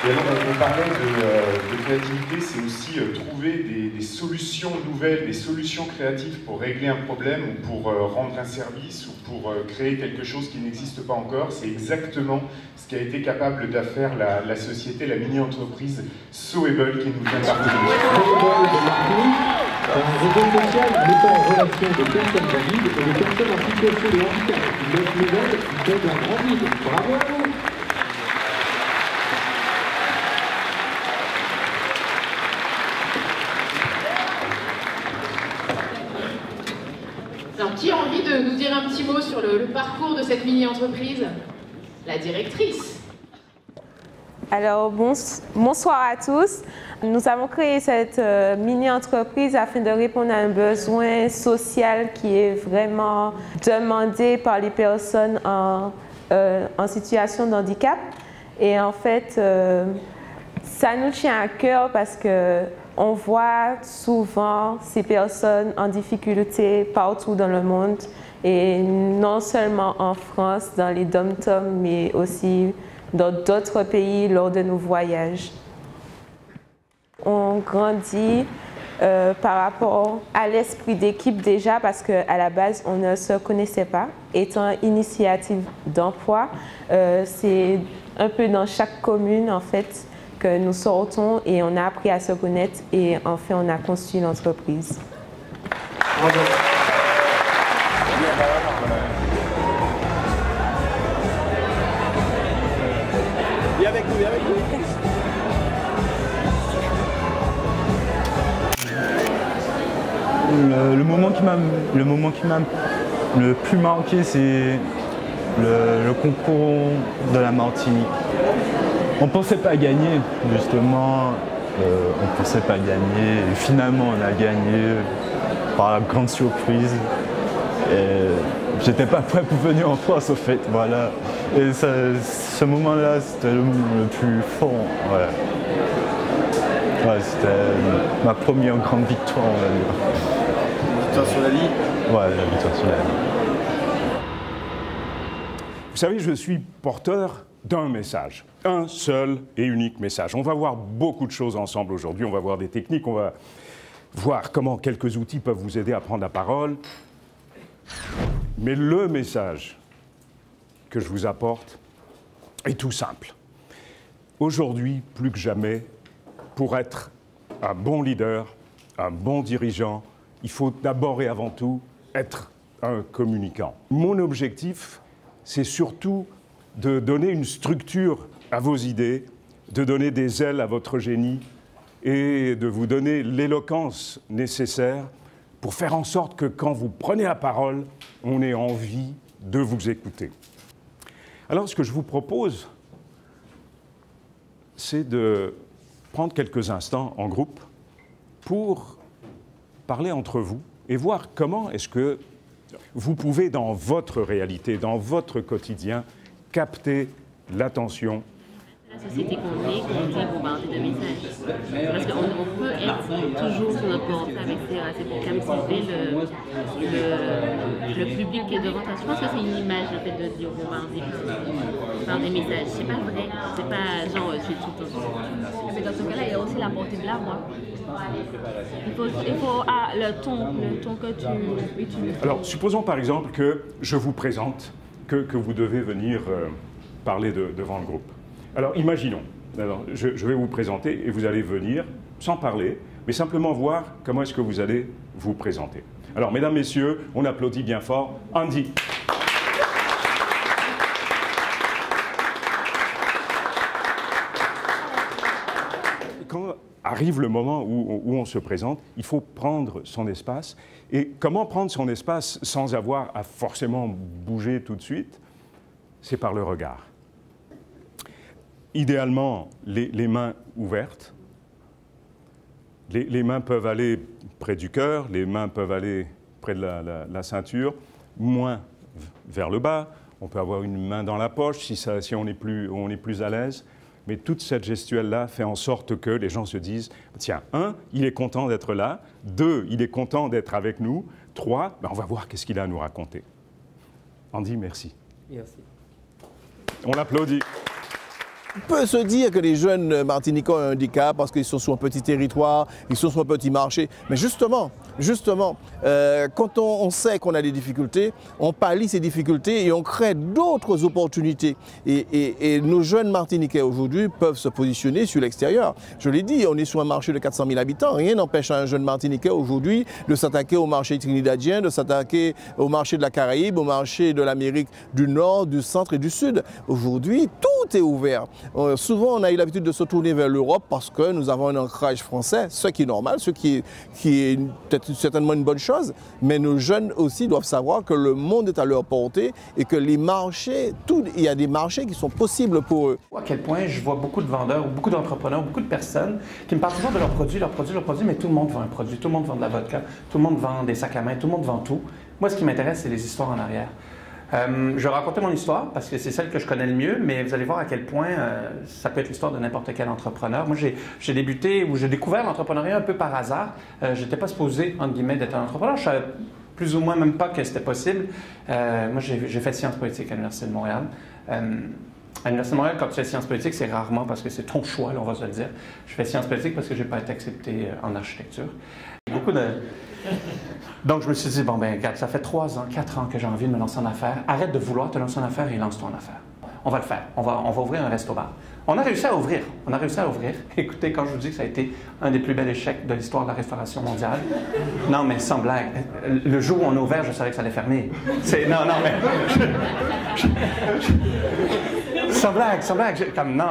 Et alors, on parlait de créativité, c'est aussi trouver des solutions nouvelles, des solutions créatives pour régler un problème ou pour rendre un service ou pour créer quelque chose qui n'existe pas encore. C'est exactement ce qu'a été capable de faire la société, la mini-entreprise Soable qui nous vient d'arriver. Un réseau social mettant en relation des personnes valides et des personnes en situation de handicap. Une œuvre nouvelle qui donne un grand vide. Bravo à vous! Alors, qui a envie de nous dire un petit mot sur le parcours de cette mini-entreprise? La directrice. Alors, bonsoir à tous. Nous avons créé cette mini-entreprise afin de répondre à un besoin social qui est vraiment demandé par les personnes en situation de handicap. Et en fait, ça nous tient à cœur parce qu'on voit souvent ces personnes en difficulté partout dans le monde. Et non seulement en France, dans les dom-toms, mais aussi dans d'autres pays lors de nos voyages. On grandit par rapport à l'esprit d'équipe déjà parce qu'à la base, on ne se connaissait pas. Étant initiative d'emploi, c'est un peu dans chaque commune en fait que nous sortons et on a appris à se connaître et enfin on a construit l'entreprise. Viens avec nous, viens avec nous. Le moment qui m'a le plus marqué, c'est le concours de la Martinique. On ne pensait pas gagner, justement. On ne pensait pas gagner. Et finalement, on a gagné par la grande surprise. J'étais pas prêt pour venir en France, au fait. Voilà. Et ce moment-là, c'était le moment le plus fort. Ouais. Ouais, c'était ma première grande victoire, on va dire. Victoire sur la vie? Ouais, la victoire sur la vie. Vous savez, je suis porteur d'un message, un seul et unique message. On va voir beaucoup de choses ensemble aujourd'hui, on va voir des techniques, on va voir comment quelques outils peuvent vous aider à prendre la parole. Mais le message que je vous apporte est tout simple. Aujourd'hui, plus que jamais, pour être un bon leader, un bon dirigeant, il faut d'abord et avant tout être un communicant. Mon objectif, c'est surtout de donner une structure à vos idées, de donner des ailes à votre génie et de vous donner l'éloquence nécessaire pour faire en sorte que quand vous prenez la parole, on ait envie de vous écouter. Alors, ce que je vous propose, c'est de prendre quelques instants en groupe pour parler entre vous et voir comment est-ce que vous pouvez, dans votre réalité, dans votre quotidien, capter l'attention. La société qu'on est bombardée de messages. Parce qu'on peut être toujours sur notre portable, etc. C'est pour captiver le public qui est devant toi. Je pense que c'est une image, le fait de dire bombardé par des messages. C'est pas vrai. C'est pas genre tu es tout le temps. Mais dans ce cas-là, il y a aussi la portée de la voix. Il faut le ton que tu utilises. Alors, supposons par exemple que je vous présente, que vous devez venir parler devant le groupe. Alors, imaginons, je vais vous présenter et vous allez venir, sans parler, mais simplement voir comment est-ce que vous allez vous présenter. Alors, mesdames, messieurs, on applaudit bien fort. Andy. Quand arrive le moment où on se présente, il faut prendre son espace. Et comment prendre son espace sans avoir à forcément bouger tout de suite? C'est par le regard. Idéalement, les mains ouvertes. Les mains peuvent aller près du cœur, les mains peuvent aller près de la ceinture, moins vers le bas. On peut avoir une main dans la poche si on est plus à l'aise. Mais toute cette gestuelle-là fait en sorte que les gens se disent « Tiens, 1, il est content d'être là. 2, il est content d'être avec nous. 3, on va voir qu'est-ce qu'il a à nous raconter. » Andy, merci. Merci. On l'applaudit. On peut se dire que les jeunes Martiniquais ont un handicap parce qu'ils sont sur un petit territoire, ils sont sur un petit marché. Mais justement, quand on sait qu'on a des difficultés, on pallie ces difficultés et on crée d'autres opportunités. Et nos jeunes Martiniquais aujourd'hui peuvent se positionner sur l'extérieur. Je l'ai dit, on est sur un marché de 400 000 habitants. Rien n'empêche à un jeune Martiniquais aujourd'hui de s'attaquer au marché trinidadien, de s'attaquer au marché de la Caraïbe, au marché de l'Amérique du Nord, du Centre et du Sud. Aujourd'hui, tout est ouvert. Souvent, on a eu l'habitude de se tourner vers l'Europe parce que nous avons un ancrage français, ce qui est normal, ce qui est peut-être certainement une bonne chose, mais nos jeunes aussi doivent savoir que le monde est à leur portée et que les marchés, il y a des marchés qui sont possibles pour eux. À quel point je vois beaucoup de vendeurs, beaucoup d'entrepreneurs, beaucoup de personnes qui me parlent toujours de leurs produits, mais tout le monde vend un produit, tout le monde vend de la vodka, tout le monde vend des sacs à main, tout le monde vend tout. Moi, ce qui m'intéresse, c'est les histoires en arrière. Je vais raconter mon histoire parce que c'est celle que je connais le mieux, mais vous allez voir à quel point ça peut être l'histoire de n'importe quel entrepreneur. Moi, j'ai débuté ou j'ai découvert l'entrepreneuriat un peu par hasard. Je n'étais pas supposé, entre guillemets, d'être un entrepreneur. Je savais plus ou moins même pas que c'était possible. Moi, j'ai fait sciences politiques à l'Université de Montréal. À l'Université de Montréal, quand tu fais sciences politiques, c'est rarement parce que c'est ton choix, là, on va se le dire. Je fais sciences politiques parce que je n'ai pas été accepté en architecture. Donc, je me suis dit, bon, ben, regarde, ça fait 3 ans, 4 ans que j'ai envie de me lancer en affaires. Arrête de vouloir te lancer en affaires et lance-toi en affaires. On va le faire. On va ouvrir un resto-bar. On a réussi à ouvrir. Écoutez, quand je vous dis que ça a été un des plus bels échecs de l'histoire de la restauration mondiale, non, mais sans blague, le jour où on a ouvert, je savais que ça allait fermer. Non, mais... Sans blague, comme non,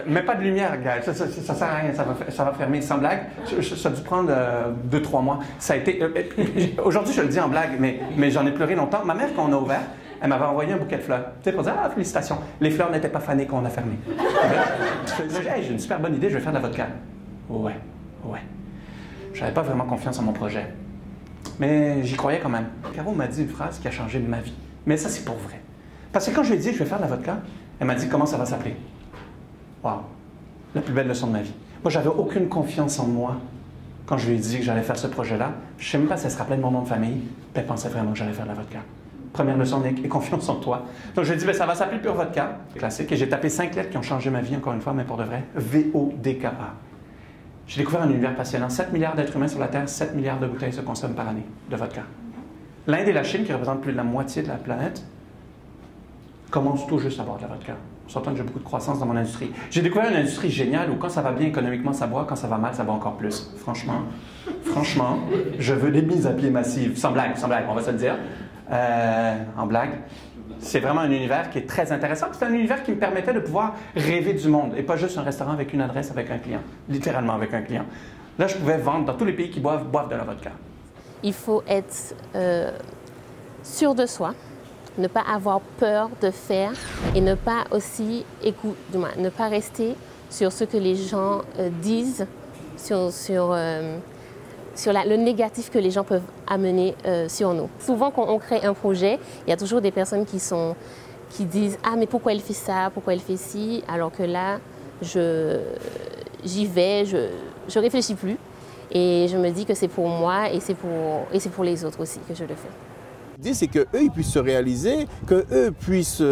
mets pas de lumière, gars, ça sert à rien, ça va fermer, sans blague. Ça a dû prendre 2-3 mois. Ça a été. Aujourd'hui, je le dis en blague, mais j'en ai pleuré longtemps. Ma mère, quand on a ouvert, elle m'avait envoyé un bouquet de fleurs. Tu sais, pour dire, ah, félicitations. Les fleurs n'étaient pas fanées quand on a fermé. Hey, j'ai une super bonne idée, je vais faire de la vodka. Ouais. J'avais pas vraiment confiance en mon projet. Mais j'y croyais quand même. Caro m'a dit une phrase qui a changé ma vie. Mais ça, c'est pour vrai. Parce que quand je lui ai dit, je vais faire de la vodka, elle m'a dit, comment ça va s'appeler? Wow, la plus belle leçon de ma vie. Moi, j'avais aucune confiance en moi quand je lui ai dit que j'allais faire ce projet-là. Je ne sais même pas si elle se rappelait de mon nom de famille, puis elle pensait vraiment que j'allais faire de la vodka. Première leçon, aie confiance en toi. Donc, je dis, ben, ça va s'appeler Pure Vodka, classique. Et j'ai tapé 5 lettres qui ont changé ma vie, encore une fois, mais pour de vrai. V-O-D-K-A. J'ai découvert un univers passionnant. 7 milliards d'êtres humains sur la Terre, 7 milliards de bouteilles se consomment par année de vodka. L'Inde et la Chine, qui représentent plus de la moitié de la planète, commencent tout juste à boire de la vodka. On s'entend que j'ai beaucoup de croissance dans mon industrie. J'ai découvert une industrie géniale où quand ça va bien économiquement, ça boit, quand ça va mal, ça boit encore plus. Franchement, je veux des mises à pied massives. Sans blague, on va se le dire. En blague. C'est vraiment un univers qui est très intéressant. C'est un univers qui me permettait de pouvoir rêver du monde et pas juste un restaurant avec une adresse avec un client. Littéralement avec un client. Là, je pouvais vendre dans tous les pays qui boivent de la vodka. Il faut être sûr de soi, ne pas avoir peur de faire et ne pas aussi ne pas rester sur ce que les gens disent, sur le négatif que les gens peuvent amener sur nous. Souvent, quand on crée un projet, il y a toujours des personnes qui disent « Ah, mais pourquoi elle fait ça? Pourquoi elle fait ci ?» Alors que là, j'y vais, je réfléchis plus. Et je me dis que c'est pour moi et c'est pour les autres aussi que je le fais. L'idée, c'est qu'eux, ils puissent se réaliser, qu'eux puissent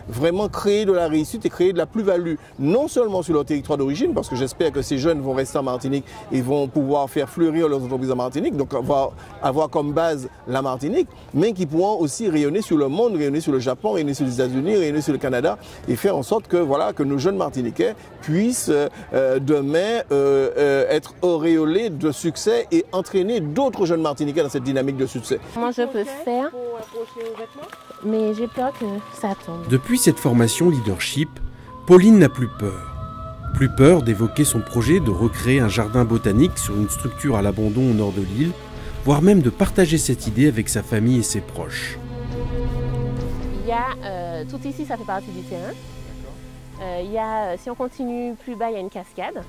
vraiment créer de la réussite et créer de la plus-value, non seulement sur leur territoire d'origine, parce que j'espère que ces jeunes vont rester en Martinique et vont pouvoir faire fleurir leurs entreprises en Martinique, donc avoir comme base la Martinique, mais qui pourront aussi rayonner sur le monde, rayonner sur le Japon, rayonner sur les États-Unis, rayonner sur le Canada, et faire en sorte que, voilà, que nos jeunes Martiniquais puissent demain être auréolés de succès et entraîner d'autres jeunes Martiniquais dans cette dynamique de succès. Comment je peux faire? Mais j'ai peur que ça tombe. Depuis cette formation leadership, Pauline n'a plus peur. Plus peur d'évoquer son projet de recréer un jardin botanique sur une structure à l'abandon au nord de l'île, voire même de partager cette idée avec sa famille et ses proches. Il y a, tout ici, ça fait partie du terrain. Si on continue plus bas, il y a une cascade.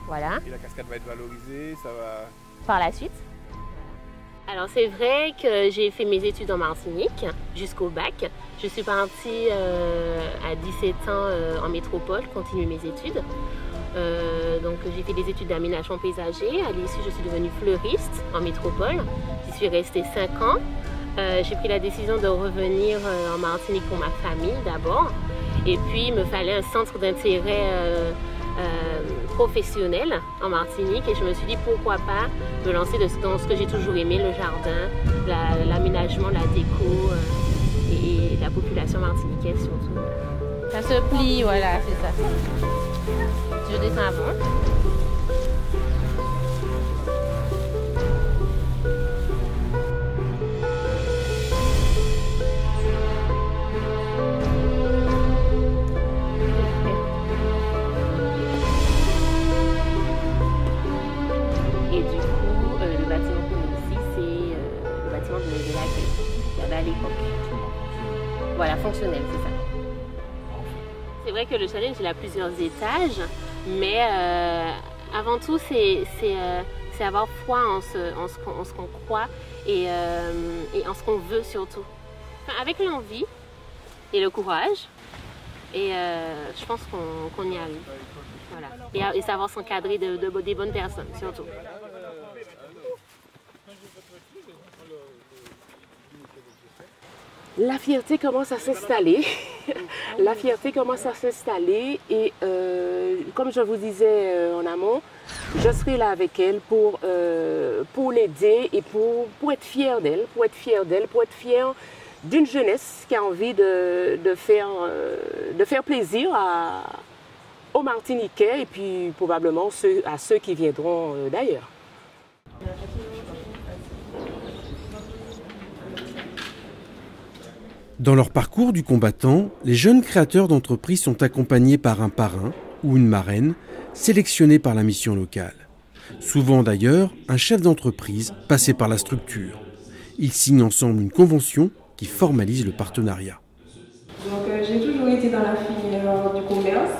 Voilà. Et la cascade va être valorisée, ça va... Par la suite. Alors c'est vrai que j'ai fait mes études en Martinique jusqu'au bac. Je suis partie à 17 ans en métropole, continuer mes études. Donc j'ai fait des études d'aménagement paysager. À l'issue, je suis devenue fleuriste en métropole. J'y suis restée 5 ans. J'ai pris la décision de revenir en Martinique pour ma famille d'abord. Et puis il me fallait un centre d'intérêt professionnel en Martinique et je me suis dit pourquoi pas me lancer dans ce que j'ai toujours aimé, le jardin, l'aménagement, la déco et la population martiniquaise surtout. Ça se plie, voilà, c'est ça. Je descends avant. À l'époque. Voilà, fonctionnel, c'est ça. C'est vrai que le challenge, il a plusieurs étages, mais avant tout, c'est avoir foi en ce qu'on croit et en ce qu'on veut surtout. Enfin, avec l'envie et le courage, et je pense qu'on y arrive. Voilà. Et savoir s'encadrer des bonnes personnes, surtout. La fierté commence à s'installer. La fierté commence à s'installer et comme je vous disais en amont, je serai là avec elle pour l'aider et pour être fière d'elle, pour être fière d'une jeunesse qui a envie de faire plaisir aux Martiniquais et puis probablement à ceux qui viendront d'ailleurs. Dans leur parcours du combattant, les jeunes créateurs d'entreprises sont accompagnés par un parrain ou une marraine sélectionnés par la mission locale. Souvent d'ailleurs, un chef d'entreprise passé par la structure. Ils signent ensemble une convention qui formalise le partenariat. Donc j'ai toujours été dans la filière du commerce.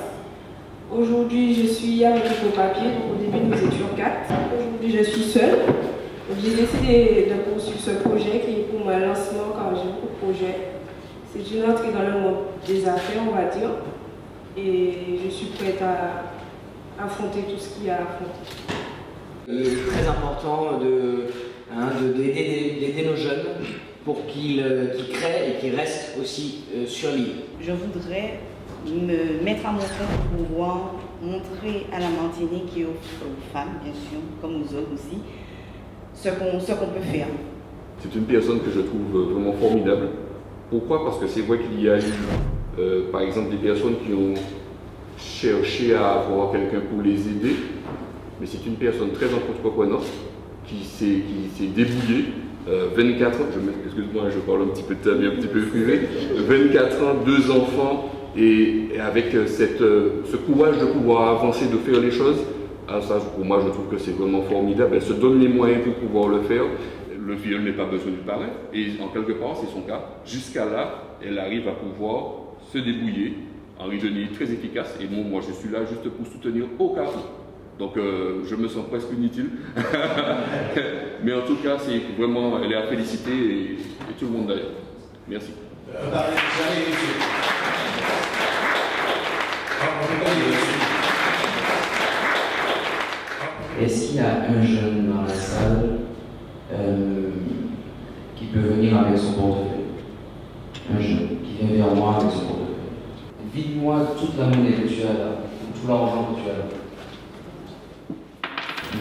Aujourd'hui je suis avec le papier, donc au début nous étions 4. Aujourd'hui je suis seule. J'ai décidé de poursuivre ce projet qui est pour moi lancement car j'ai beaucoup de projets. C'est une entrée dans le monde des affaires, on va dire, et je suis prête à affronter tout ce qu'il y a à affronter. Il est très important d'aider nos jeunes pour qu'il crée et qu'il reste aussi sur l'île. Je voudrais me mettre à mon compte pour pouvoir montrer à la Martinique et aux femmes, bien sûr, comme aux hommes aussi, ce qu'on peut faire. C'est une personne que je trouve vraiment formidable. Pourquoi? Parce que c'est vrai qu'il y a eu, par exemple, des personnes qui ont cherché à avoir quelqu'un pour les aider, mais c'est une personne très entreprenante qui s'est débrouillée. 24 ans, excuse-moi, je parle un petit peu de ta vie, un petit peu privé, 24 ans, 2 enfants, et avec ce courage de pouvoir avancer, de faire les choses, ça pour moi je trouve que c'est vraiment formidable. Elle se donne les moyens pour pouvoir le faire. Le viol n'est pas besoin du parrain, et en quelque part c'est son cas. Jusqu'à là, elle arrive à pouvoir se débrouiller. Henri Denis est très efficace, et moi je suis là juste pour soutenir au cas où. Donc je me sens presque inutile. Mais en tout cas, c'est vraiment, elle est à féliciter et tout le monde d'ailleurs. Merci. Est-ce qu'il y a un jeune dans la salle qui peut venir avec son portefeuille? Un jeune qui vient vers moi avec son portefeuille. Vide-moi toute la monnaie que tu as là, tout l'argent que tu as là.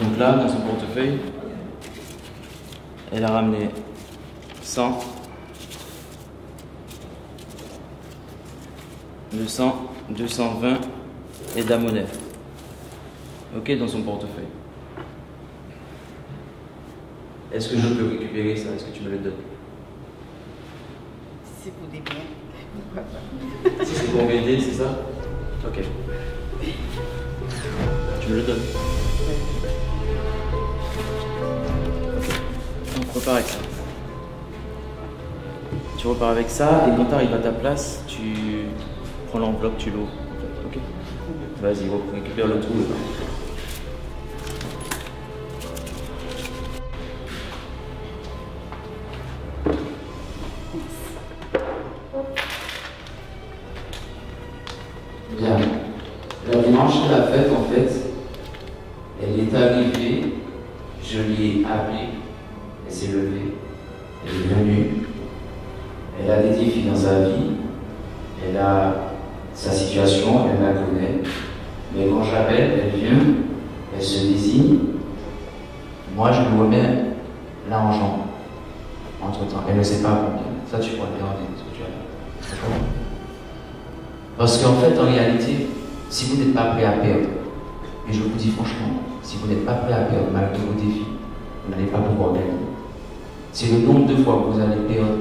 Donc là, dans son portefeuille, elle a ramené 100, 200, 220 et de la monnaie. Ok, dans son portefeuille. Est-ce que je peux récupérer ça? Est-ce que tu me le donnes? C'est pour des biens. Si c'est pour m'aider, c'est ça? Ok. Tu me le donnes? On repart avec ça. Tu repars avec ça et quand tu arrives à ta place, tu prends l'enveloppe, tu l'ouvres. Ok? Vas-y, récupère le tout. Bien. La dimanche de la fête, en fait, elle est arrivée, je l'ai appelée. Elle s'est levée, elle est venue, elle a des défis dans sa vie, elle a sa situation, elle la connaît, mais quand je l'appelle, elle vient, elle se désigne, moi je lui remets l'argent entre temps, elle ne sait pas combien, ça tu pourras regarder ce que tu as. D'accord? Parce qu'en fait, en réalité, si vous n'êtes pas prêt à perdre, et je vous dis franchement, si vous n'êtes pas prêt à perdre malgré vos défis, vous n'allez pas pouvoir gagner. C'est le nombre de fois que vous allez perdre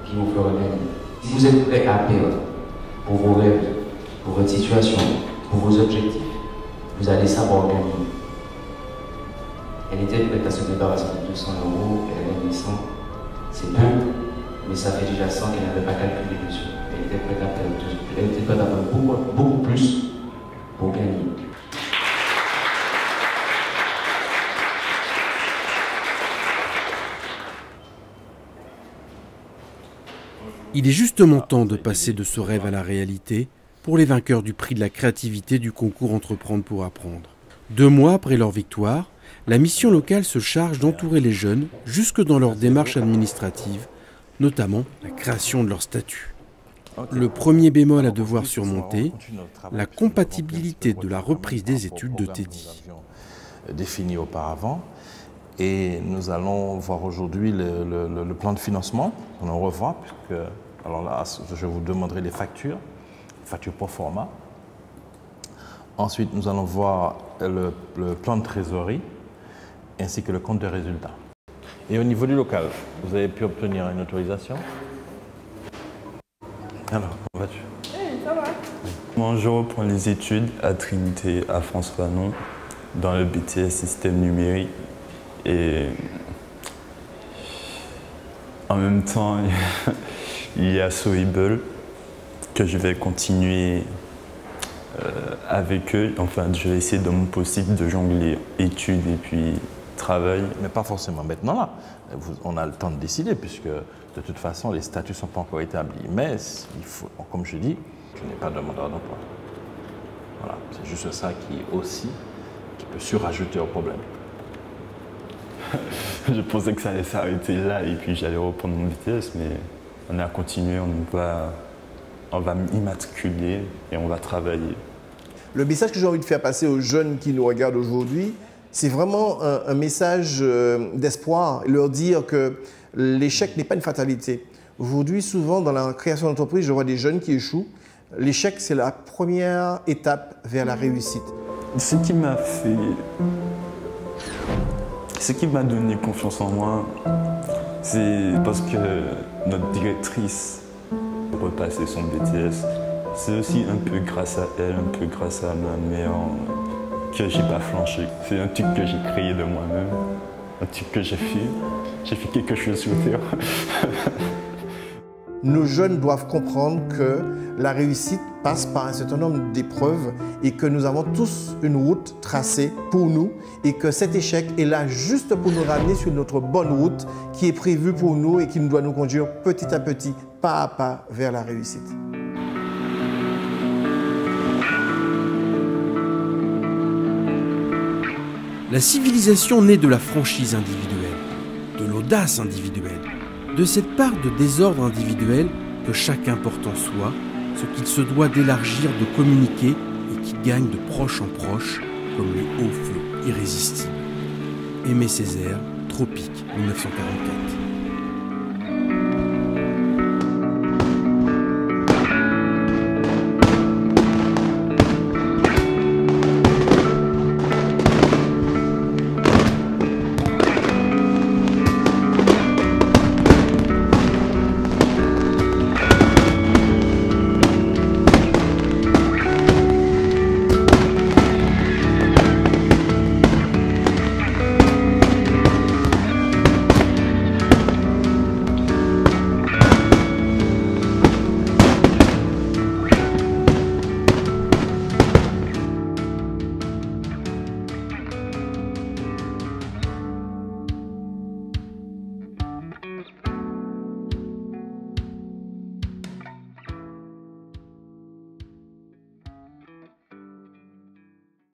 qui vous fera gagner. Si vous êtes prêt à perdre pour vos rêves, pour votre situation, pour vos objectifs, vous allez savoir gagner. Elle était prête à se débarrasser de 200 €, elle a gagné 100. C'est peu, mais ça fait déjà 100 qu'elle n'avait pas calculé dessus. Elle était prête à perdre, elle était prête à perdre beaucoup plus pour gagner. Il est justement temps de passer de ce rêve à la réalité pour les vainqueurs du prix de la créativité du concours Entreprendre pour apprendre. 2 mois après leur victoire, la mission locale se charge d'entourer les jeunes jusque dans leur démarche administrative, notamment la création de leur statut. Le premier bémol à devoir surmonter, la compatibilité de la reprise des études de Teddy. Défini auparavant. Et nous allons voir aujourd'hui le plan de financement. On en revoit, puisque, alors là, je vous demanderai les factures pro forma. Ensuite, nous allons voir le plan de trésorerie, ainsi que le compte de résultats. Et au niveau du local, vous avez pu obtenir une autorisation? Alors, comment vas-tu? Ça va. Moi, je reprends les études à Trinité, à François-Fanon, dans le BTS Système numérique. Et en même temps, il y a Sohibel que je vais continuer avec eux. Enfin, je vais essayer de mon possible de jongler études et puis travail. Mais pas forcément maintenant là. On a le temps de décider puisque de toute façon les statuts ne sont pas encore établis. Mais il faut, comme je dis, je n'ai pas de demandeur d'emploi. Voilà, c'est juste ça qui peut surajouter au problème. Je pensais que ça allait s'arrêter là et puis j'allais reprendre mon BTS, mais on a continué, on va immatriculer et on va travailler. Le message que j'ai envie de faire passer aux jeunes qui nous regardent aujourd'hui, c'est vraiment un message d'espoir, leur dire que l'échec n'est pas une fatalité. Aujourd'hui, souvent, dans la création d'entreprise, je vois des jeunes qui échouent. L'échec, c'est la première étape vers la réussite. Ce qui m'a donné confiance en moi, c'est parce que notre directrice repassait son BTS. C'est aussi un peu grâce à elle, un peu grâce à ma mère que j'ai pas flanché. C'est un truc que j'ai créé de moi-même, un truc que j'ai fait. J'ai fait quelque chose sur Terre. Nos jeunes doivent comprendre que la réussite passe par un certain nombre d'épreuves et que nous avons tous une route tracée pour nous et que cet échec est là juste pour nous ramener sur notre bonne route qui est prévue pour nous et qui doit nous conduire petit à petit, pas à pas, vers la réussite. La civilisation naît de la franchise individuelle, de l'audace individuelle, de cette part de désordre individuel que chacun porte en soi, ce qu'il se doit d'élargir, de communiquer et qui gagne de proche en proche comme les hauts feux irrésistibles. Aimé Césaire, Tropique, 1944.